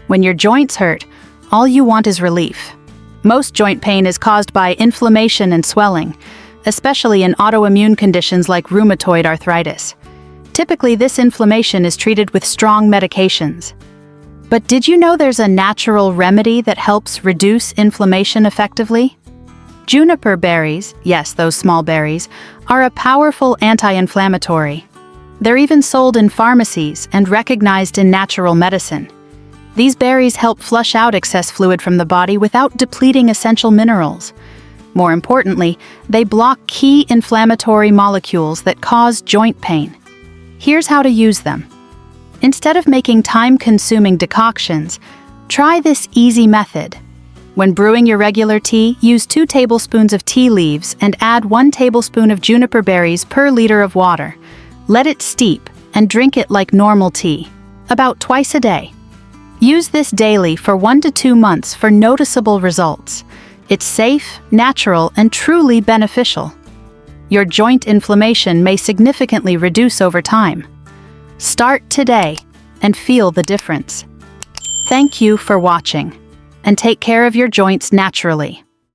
When your joints hurt, all you want is relief. Most joint pain is caused by inflammation and swelling, especially in autoimmune conditions like rheumatoid arthritis. Typically, this inflammation is treated with strong medications. But did you know there's a natural remedy that helps reduce inflammation effectively? Juniper berries, yes, those small berries, are a powerful anti-inflammatory. They're even sold in pharmacies and recognized in natural medicine. These berries help flush out excess fluid from the body without depleting essential minerals. More importantly, they block key inflammatory molecules that cause joint pain. Here's how to use them. Instead of making time-consuming decoctions, try this easy method. When brewing your regular tea, use 2 tablespoons of tea leaves and add 1 tablespoon of juniper berries per liter of water. Let it steep and drink it like normal tea, about twice a day. Use this daily for 1 to 2 months for noticeable results. It's safe, natural, and truly beneficial. Your joint inflammation may significantly reduce over time. Start today and feel the difference. Thank you for watching, and take care of your joints naturally.